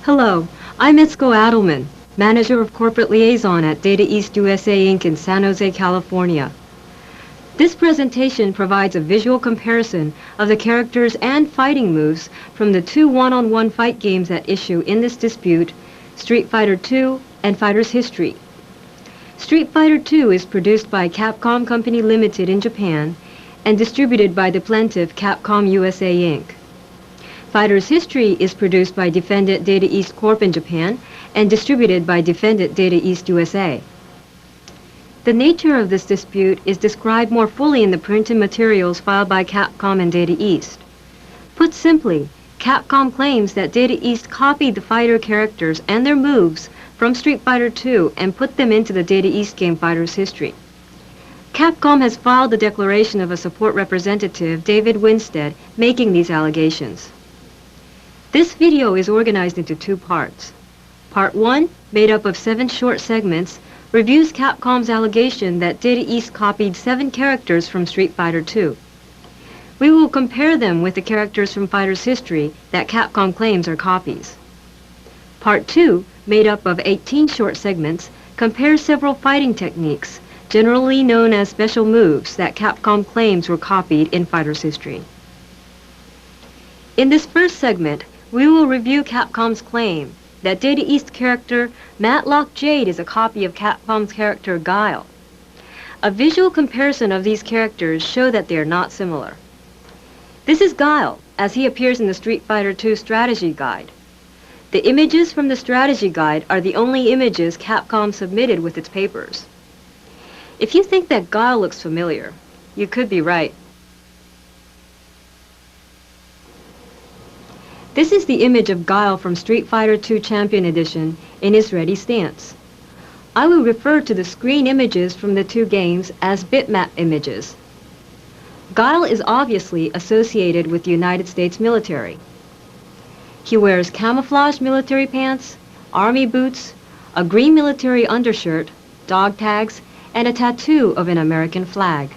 Hello, I'm Itsuko Adelman, Manager of Corporate Liaison at Data East USA Inc. in San Jose, California. This presentation provides a visual comparison of the characters and fighting moves from the two one-on-one fight games at issue in this dispute, Street Fighter II and Fighter's History. Street Fighter II is produced by Capcom Company Limited in Japan and distributed by the plaintiff Capcom USA Inc. Fighter's History is produced by Defendant Data East Corp in Japan and distributed by Defendant Data East USA. The nature of this dispute is described more fully in the printed materials filed by Capcom and Data East. Put simply, Capcom claims that Data East copied the fighter characters and their moves from Street Fighter II and put them into the Data East game Fighter's History. Capcom has filed the declaration of a support representative, David Winstead, making these allegations. This video is organized into two parts. Part 1, made up of 7 short segments, reviews Capcom's allegation that Data East copied 7 characters from Street Fighter II. We will compare them with the characters from Fighter's History that Capcom claims are copies. Part 2, made up of 18 short segments, compares several fighting techniques, generally known as special moves, that Capcom claims were copied in Fighter's History. In this first segment, we will review Capcom's claim that Data East character Matlock Jade is a copy of Capcom's character Guile. A visual comparison of these characters show that they are not similar. This is Guile, as he appears in the Street Fighter II strategy guide. The images from the strategy guide are the only images Capcom submitted with its papers. If you think that Guile looks familiar, you could be right. This is the image of Guile from Street Fighter II Champion Edition in his ready stance. I will refer to the screen images from the two games as bitmap images. Guile is obviously associated with the United States military. He wears camouflage military pants, army boots, a green military undershirt, dog tags, and a tattoo of an American flag.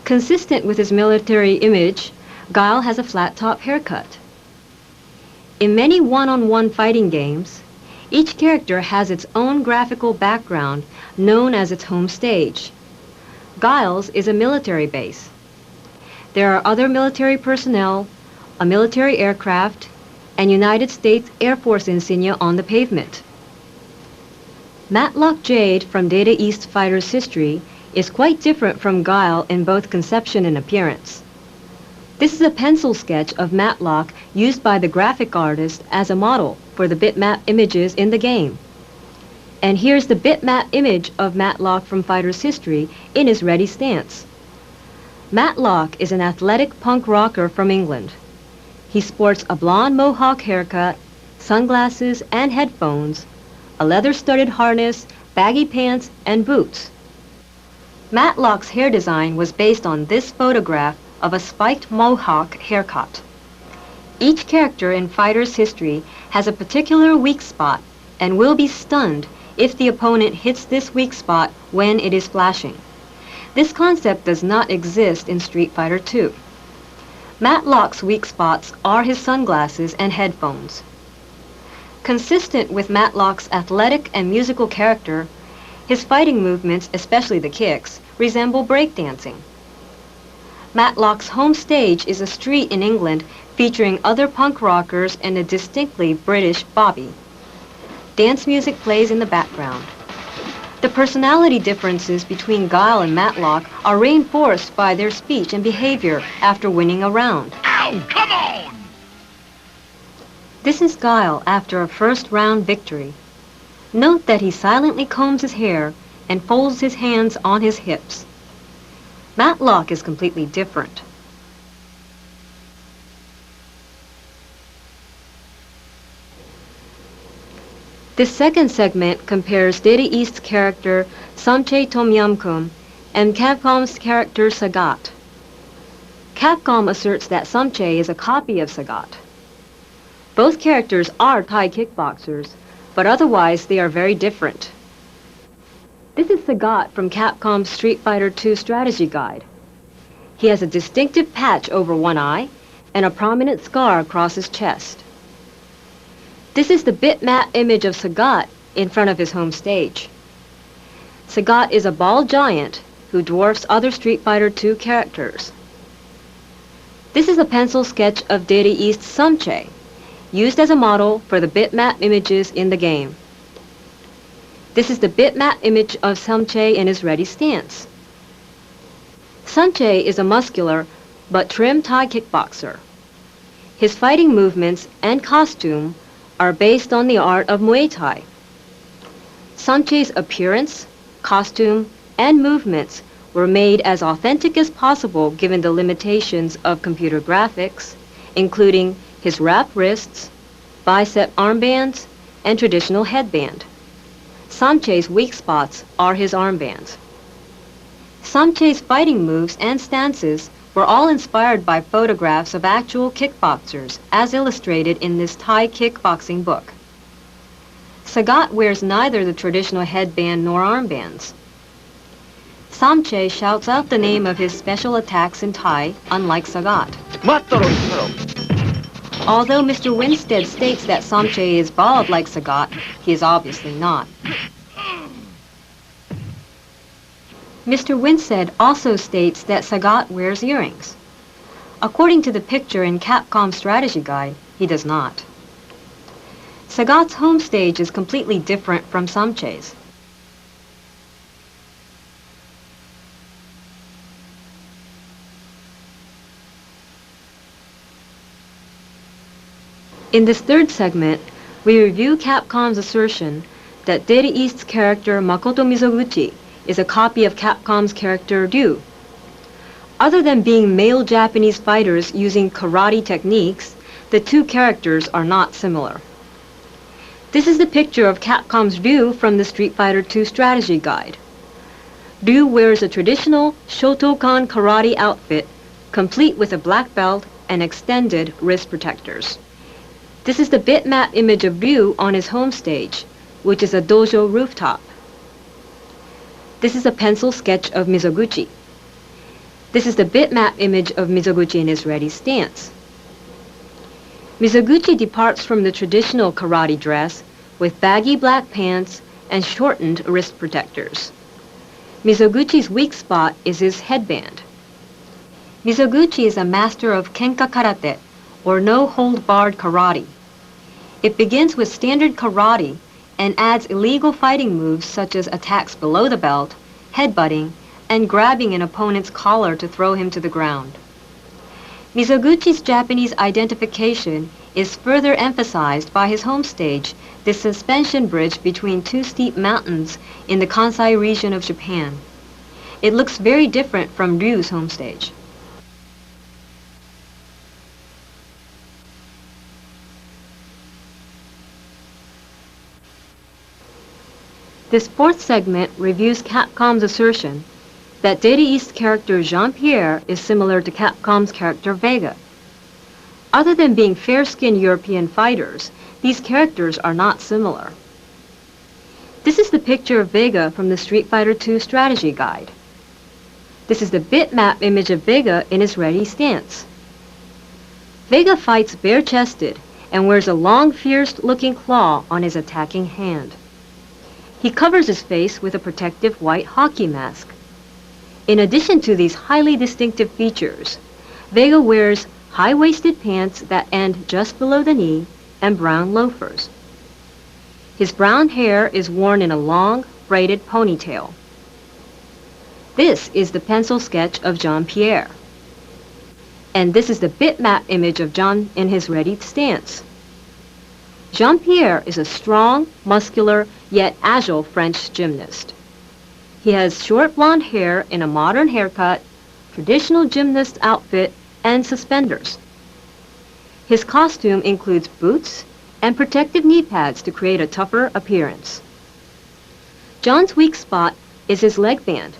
Consistent with his military image, Guile has a flat-top haircut. In many one-on-one fighting games, each character has its own graphical background known as its home stage. Guile's is a military base. There are other military personnel, a military aircraft, and United States Air Force insignia on the pavement. Matlock Jade from Data East Fighter's History is quite different from Guile in both conception and appearance. This is a pencil sketch of Matlock used by the graphic artist as a model for the bitmap images in the game. And here's the bitmap image of Matlock from Fighter's History in his ready stance. Matlock is an athletic punk rocker from England. He sports a blonde mohawk haircut, sunglasses and headphones, a leather-studded harness, baggy pants, and boots. Matlock's hair design was based on this photograph of a spiked mohawk haircut. Each character in Fighter's History has a particular weak spot and will be stunned if the opponent hits this weak spot when it is flashing. This concept does not exist in Street Fighter II. Matlock's weak spots are his sunglasses and headphones. Consistent with Matlock's athletic and musical character, his fighting movements, especially the kicks, resemble breakdancing. Matlock's home stage is a street in England featuring other punk rockers and a distinctly British bobby. Dance music plays in the background. The personality differences between Guile and Matlock are reinforced by their speech and behavior after winning a round. Ow, come on! This is Guile after a first round victory. Note that he silently combs his hair and folds his hands on his hips. Matlock is completely different. This second segment compares Data East's character Samche Tomyamkum and Capcom's character Sagat. Capcom asserts that Samche is a copy of Sagat. Both characters are Thai kickboxers, but otherwise they are very different. This is Sagat from Capcom's Street Fighter II strategy guide. He has a distinctive patch over one eye and a prominent scar across his chest. This is the bitmap image of Sagat in front of his home stage. Sagat is a bald giant who dwarfs other Street Fighter II characters. This is a pencil sketch of Data East Samche, used as a model for the bitmap images in the game. This is the bitmap image of Samche in his ready stance. Samche is a muscular but trim Thai kickboxer. His fighting movements and costume are based on the art of Muay Thai. Samche's appearance, costume, and movements were made as authentic as possible given the limitations of computer graphics, including his wrap wrists, bicep armbands, and traditional headband. Samche's weak spots are his armbands. Samche's fighting moves and stances were all inspired by photographs of actual kickboxers, as illustrated in this Thai kickboxing book. Sagat wears neither the traditional headband nor armbands. Samche shouts out the name of his special attacks in Thai, unlike Sagat. Although Mr. Winstead states that Samche is bald like Sagat, he is obviously not. Mr. Winstead also states that Sagat wears earrings. According to the picture in Capcom Strategy Guide, he does not. Sagat's home stage is completely different from Samche's. In this third segment, we review Capcom's assertion that Data East's character Makoto Mizoguchi is a copy of Capcom's character Ryu. Other than being male Japanese fighters using karate techniques, the two characters are not similar. This is the picture of Capcom's Ryu from the Street Fighter II Strategy Guide. Ryu wears a traditional Shotokan karate outfit, complete with a black belt and extended wrist protectors. This is the bitmap image of Ryu on his home stage, which is a dojo rooftop. This is a pencil sketch of Mizoguchi. This is the bitmap image of Mizoguchi in his ready stance. Mizoguchi departs from the traditional karate dress with baggy black pants and shortened wrist protectors. Mizoguchi's weak spot is his headband. Mizoguchi is a master of Kenka Karate, or no-hold-barred karate. It begins with standard karate and adds illegal fighting moves such as attacks below the belt, headbutting, and grabbing an opponent's collar to throw him to the ground. Mizoguchi's Japanese identification is further emphasized by his home stage, the suspension bridge between two steep mountains in the Kansai region of Japan. It looks very different from Ryu's home stage. This fourth segment reviews Capcom's assertion that Data East's character Jean-Pierre is similar to Capcom's character Vega. Other than being fair-skinned European fighters, these characters are not similar. This is the picture of Vega from the Street Fighter II Strategy Guide. This is the bitmap image of Vega in his ready stance. Vega fights bare-chested and wears a long, fierce-looking claw on his attacking hand. He covers his face with a protective white hockey mask. In addition to these highly distinctive features, Vega wears high-waisted pants that end just below the knee and brown loafers. His brown hair is worn in a long, braided ponytail. This is the pencil sketch of Jean-Pierre. And this is the bitmap image of Jean in his ready stance. Jean-Pierre is a strong, muscular, yet agile French gymnast. He has short blonde hair in a modern haircut, traditional gymnast outfit, and suspenders. His costume includes boots and protective knee pads to create a tougher appearance. John's weak spot is his leg band,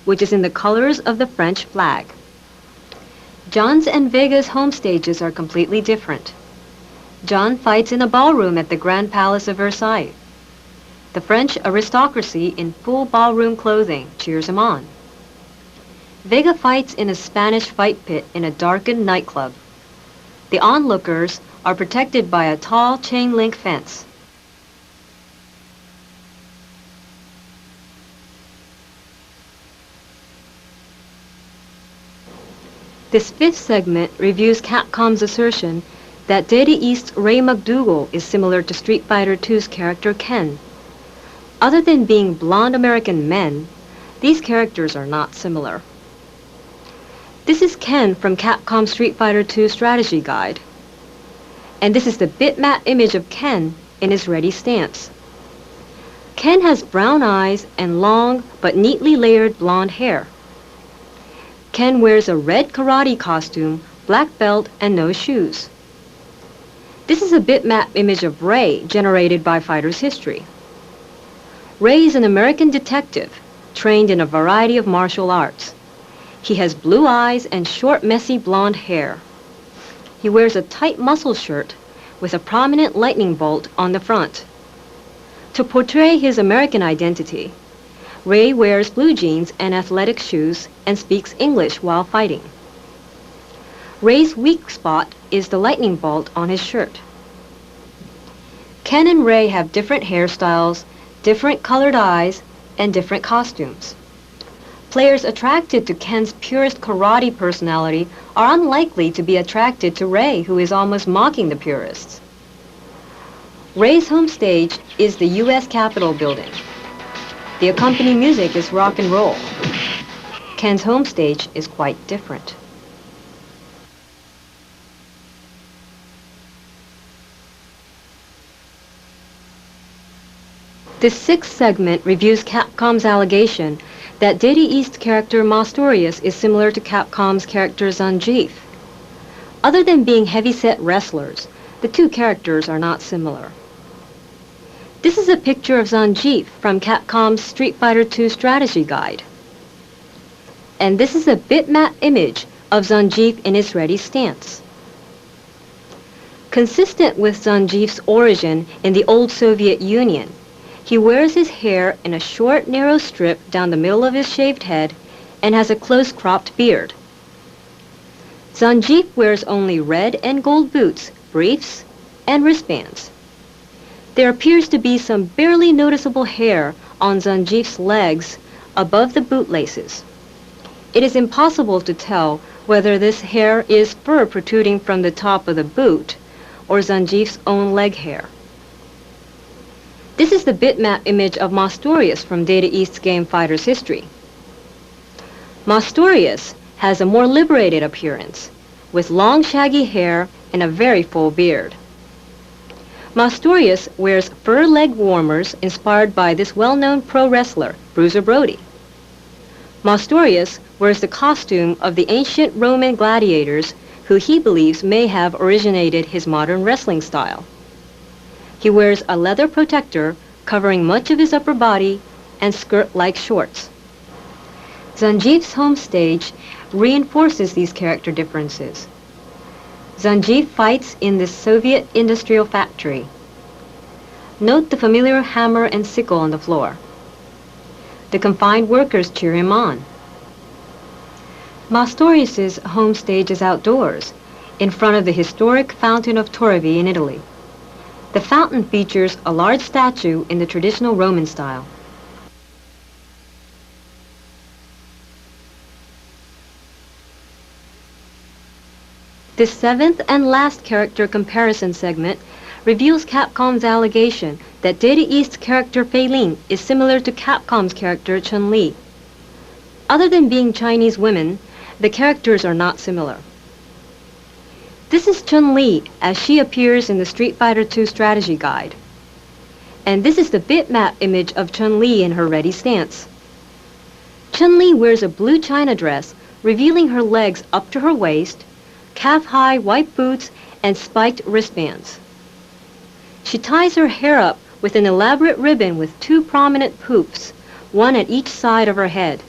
which is in the colors of the French flag. John's and Vega's home stages are completely different. John fights in a ballroom at the Grand Palace of Versailles. The French aristocracy in full ballroom clothing cheers him on. Vega fights in a Spanish fight pit in a darkened nightclub. The onlookers are protected by a tall chain-link fence. This fifth segment reviews Capcom's assertion that Data East's Ray McDougal is similar to Street Fighter II's character Ken. Other than being blonde American men, these characters are not similar. This is Ken from Capcom Street Fighter II Strategy Guide. And this is the bitmap image of Ken in his ready stance. Ken has brown eyes and long but neatly layered blonde hair. Ken wears a red karate costume, black belt, and no shoes. This is a bitmap image of Ray generated by Fighter's History. Ray is an American detective trained in a variety of martial arts. He has blue eyes and short, messy blonde hair. He wears a tight muscle shirt with a prominent lightning bolt on the front. To portray his American identity, Ray wears blue jeans and athletic shoes and speaks English while fighting. Ray's weak spot is the lightning bolt on his shirt. Ken and Ray have different hairstyles, different colored eyes, and different costumes. Players attracted to Ken's purist karate personality are unlikely to be attracted to Ray, who is almost mocking the purists. Ray's home stage is the U.S. Capitol building. The accompanying music is rock and roll. Ken's home stage is quite different. This sixth segment reviews Capcom's allegation that Data East character Mastorius is similar to Capcom's character Zangief. Other than being heavy-set wrestlers, the two characters are not similar. This is a picture of Zangief from Capcom's Street Fighter II Strategy Guide. And this is a bitmap image of Zangief in his ready stance. Consistent with Zangief's origin in the old Soviet Union, he wears his hair in a short, narrow strip down the middle of his shaved head and has a close-cropped beard. Zangief wears only red and gold boots, briefs, and wristbands. There appears to be some barely noticeable hair on Zangief's legs above the bootlaces. It is impossible to tell whether this hair is fur protruding from the top of the boot or Zangief's own leg hair. This is the bitmap image of Mastorius from Data East's game Fighter's History. Mastorius has a more liberated appearance, with long shaggy hair and a very full beard. Mastorius wears fur leg warmers inspired by this well-known pro wrestler, Bruiser Brody. Mastorius wears the costume of the ancient Roman gladiators who he believes may have originated his modern wrestling style. He wears a leather protector covering much of his upper body and skirt-like shorts. Zangief's home stage reinforces these character differences. Zangief fights in the Soviet industrial factory. Note the familiar hammer and sickle on the floor. The confined workers cheer him on. Mastorius's home stage is outdoors, in front of the historic Fountain of Trevi in Italy. The fountain features a large statue in the traditional Roman style. This seventh and last character comparison segment reveals Capcom's allegation that Data East's character Fei Ling is similar to Capcom's character Chun-Li. Other than being Chinese women, the characters are not similar. This is Chun-Li as she appears in the Street Fighter II Strategy Guide. And this is the bitmap image of Chun-Li in her ready stance. Chun-Li wears a blue china dress, revealing her legs up to her waist, calf-high white boots, and spiked wristbands. She ties her hair up with an elaborate ribbon with two prominent poofs, one at each side of her head.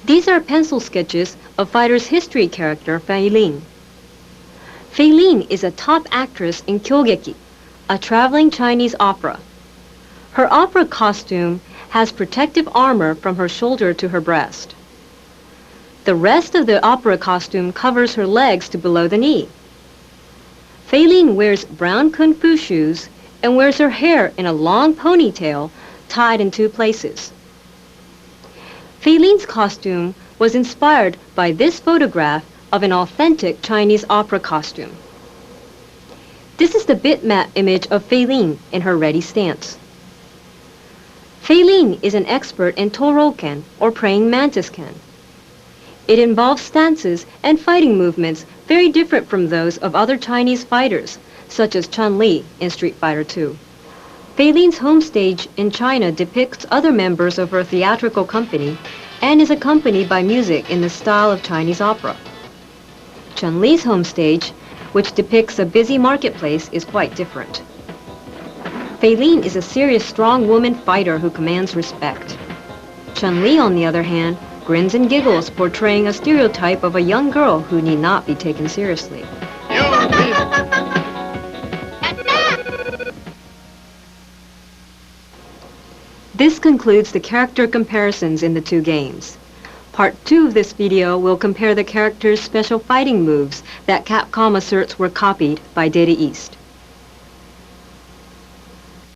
These are pencil sketches of Fighter's History character Fei Ling. Fei Ling is a top actress in Kyogeki, a traveling Chinese opera. Her opera costume has protective armor from her shoulder to her breast. The rest of the opera costume covers her legs to below the knee. Fei-Lin wears brown kung fu shoes and wears her hair in a long ponytail tied in 2 places. Fei-Lin's costume was inspired by this photograph of an authentic Chinese opera costume. This is the bitmap image of Fei-Lin in her ready stance. Fei-Lin is an expert in Toroken, or praying mantis ken. It involves stances and fighting movements very different from those of other Chinese fighters, such as Chun-Li in Street Fighter II. Fei-Lin's home stage in China depicts other members of her theatrical company and is accompanied by music in the style of Chinese opera. Chun-Li's home stage, which depicts a busy marketplace, is quite different. Fei-Lin is a serious, strong woman fighter who commands respect. Chun-Li, on the other hand, grins and giggles, portraying a stereotype of a young girl who need not be taken seriously. This concludes the character comparisons in the 2 games. Part 2 of this video will compare the characters' special fighting moves that Capcom asserts were copied by Data East.